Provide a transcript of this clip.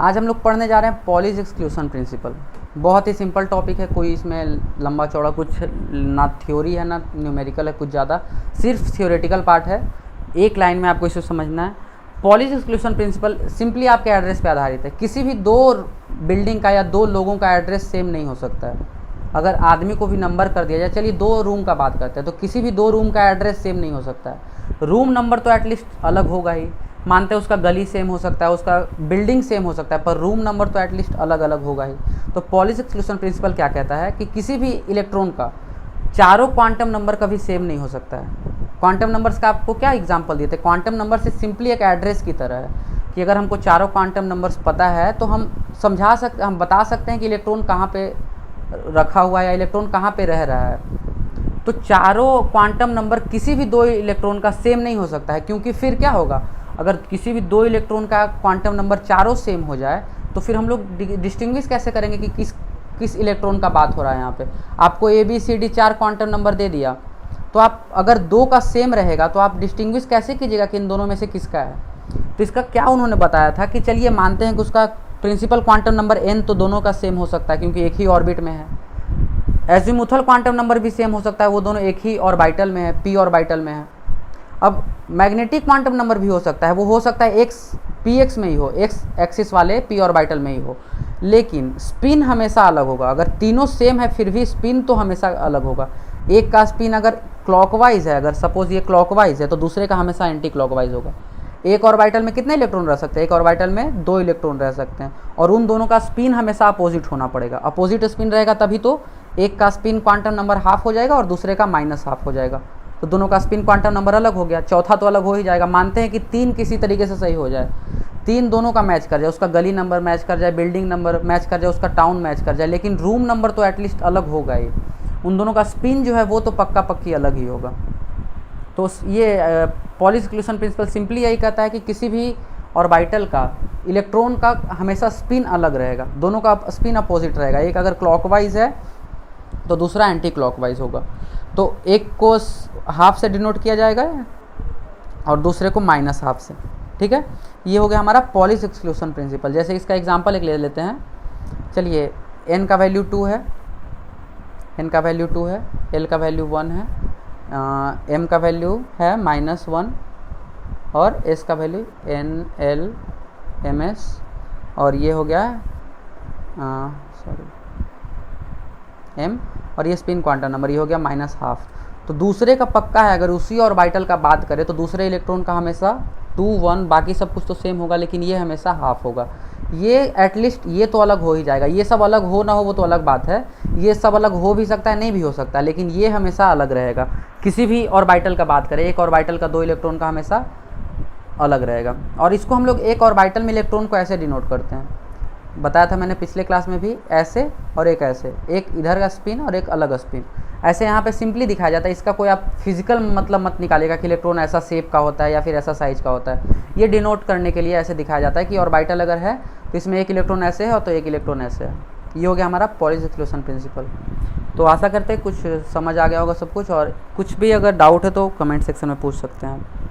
आज हम लोग पढ़ने जा रहे हैं पॉलीज एक्सक्लूशन प्रिंसिपल। बहुत ही सिंपल टॉपिक है, कोई इसमें लंबा चौड़ा कुछ ना थ्योरी है ना न्यूमेरिकल है, कुछ ज़्यादा सिर्फ थ्योरेटिकल पार्ट है। एक लाइन में आपको इसे समझना है। पॉलीज एक्सक्लूशन प्रिंसिपल सिंपली आपके एड्रेस पे आधारित है। किसी भी दो बिल्डिंग का या दो लोगों का एड्रेस सेम नहीं हो सकता है। अगर आदमी को भी नंबर कर दिया जाए, चलिए 2 रूम का बात करते हैं, तो किसी भी 2 रूम का एड्रेस सेम नहीं हो सकता है। रूम नंबर तो एटलीस्ट अलग होगा ही, मानते हैं उसका गली सेम हो सकता है, उसका बिल्डिंग सेम हो सकता है, पर रूम नंबर तो एटलीस्ट अलग अलग होगा ही। तो पॉलीज एक्सक्लूशन प्रिंसिपल क्या कहता है कि किसी भी इलेक्ट्रॉन का चारों क्वांटम नंबर कभी सेम नहीं हो सकता है। क्वांटम नंबर्स का आपको क्या एग्जांपल दिए थे? क्वांटम नंबर से सिंपली एक एड्रेस की तरह है कि अगर हमको चारों क्वांटम नंबर्स पता है तो हम बता सकते हैं कि इलेक्ट्रॉन कहाँ पे रखा हुआ है या इलेक्ट्रॉन कहाँ पे रह रहा है। तो चारों क्वांटम नंबर किसी भी 2 इलेक्ट्रॉन का सेम नहीं हो सकता है, क्योंकि फिर क्या होगा, अगर किसी भी 2 इलेक्ट्रॉन का क्वांटम नंबर चारों सेम हो जाए तो फिर हम लोग डिस्टिंग्विश कैसे करेंगे कि किस इलेक्ट्रॉन का बात हो रहा है। यहाँ पे आपको ABCD 4 क्वांटम नंबर दे दिया, तो आप अगर 2 का सेम रहेगा तो आप डिस्टिंग्विश कैसे कीजिएगा कि इन दोनों में से किसका है। तो इसका क्या उन्होंने बताया था कि चलिए मानते हैं कि उसका प्रिंसिपल क्वांटम नंबर n तो दोनों का सेम हो सकता है क्योंकि एक ही ऑर्बिट में है। एजीमुथल क्वांटम नंबर भी सेम हो सकता है, वो दोनों एक ही ऑर्बिटल में है, p ऑर्बिटल में है। अब मैग्नेटिक क्वांटम नंबर भी हो सकता है, वो हो सकता है px में ही हो, x एक्सिस वाले p ऑर्बिटल में ही हो, लेकिन स्पिन हमेशा अलग होगा। अगर तीनों सेम है फिर भी स्पिन तो हमेशा अलग होगा। एक का स्पिन अगर क्लॉकवाइज है, अगर सपोज ये क्लॉकवाइज है, तो दूसरे का हमेशा एंटी क्लॉकवाइज होगा। एक ऑर्बिटल में कितने इलेक्ट्रॉन रह सकते हैं? एक ऑर्बिटल में 2 इलेक्ट्रॉन रह सकते हैं, और उन दोनों का स्पिन हमेशा अपोजिट होना पड़ेगा। अपोजिट स्पिन रहेगा तभी तो एक का स्पिन क्वांटम नंबर हाफ हो जाएगा और दूसरे का -हाफ हो जाएगा, तो दोनों का स्पिन क्वांटम नंबर अलग हो गया। चौथा तो अलग हो ही जाएगा। मानते हैं कि 3 किसी तरीके से सही हो जाए, 3 दोनों का मैच कर जाए, उसका गली नंबर मैच कर जाए, बिल्डिंग नंबर मैच कर जाए, उसका टाउन मैच कर जाए, लेकिन रूम नंबर तो एटलीस्ट अलग होगा ही। उन दोनों का स्पिन जो है वो तो पक्का पक्की अलग ही होगा। तो ये पॉलीज एक्सक्लूशन प्रिंसिपल सिंपली यही कहता है कि किसी भी ऑर्बिटल का इलेक्ट्रॉन का हमेशा स्पिन अलग रहेगा, दोनों का स्पिन अपोजिट रहेगा। एक अगर क्लॉकवाइज है तो दूसरा एंटी क्लॉकवाइज होगा। तो एक को हाफ से डिनोट किया जाएगा और दूसरे को -हाफ से। ठीक है, ये हो गया हमारा पॉलीज एक्सक्लूशन प्रिंसिपल। जैसे इसका एग्जांपल एक ले लेते हैं। चलिए n का वैल्यू 2 है, n का वैल्यू 2 है, l का वैल्यू 1 है, m का वैल्यू है -1 और s का वैल्यू n, l, ms, और ये हो गया m, और ये स्पिन क्वांटम नंबर ये हो गया -हाफ। तो दूसरे का पक्का है, अगर उसी ऑर्बिटल का बात करें तो दूसरे इलेक्ट्रॉन का हमेशा 2, 1, बाकी सब कुछ तो सेम होगा, लेकिन ये हमेशा हाफ होगा। ये एटलीस्ट ये तो अलग हो ही जाएगा। ये सब अलग हो ना हो वो तो अलग बात है, ये सब अलग हो भी सकता है, नहीं भी हो सकता है, लेकिन ये हमेशा अलग रहेगा। किसी भी ऑर्बिटल का बात करें, एक ऑर्बिटल का 2 इलेक्ट्रॉन का हमेशा अलग रहेगा। और इसको हम लोग एक ऑर्बिटल में इलेक्ट्रॉन को ऐसे डिनोट करते हैं, बताया था मैंने पिछले क्लास में भी, ऐसे और एक ऐसे, एक इधर का स्पिन और एक अलग स्पिन, ऐसे यहाँ पे सिंपली दिखाया जाता है। इसका कोई आप फिजिकल मतलब मत निकालिएगा कि इलेक्ट्रॉन ऐसा शेप का होता है या फिर ऐसा साइज का होता है। ये डिनोट करने के लिए ऐसे दिखाया जाता है कि ऑर्बिटल अगर है तो इसमें एक इलेक्ट्रॉन ऐसे है और तो एक इलेक्ट्रॉन ऐसे है। ये हो गया हमारा पॉलीज एक्सक्लूशन प्रिंसिपल। तो आशा करते हैं कुछ समझ आ गया होगा सब कुछ, और कुछ भी अगर डाउट है तो कमेंट सेक्शन में पूछ सकते हैं आप।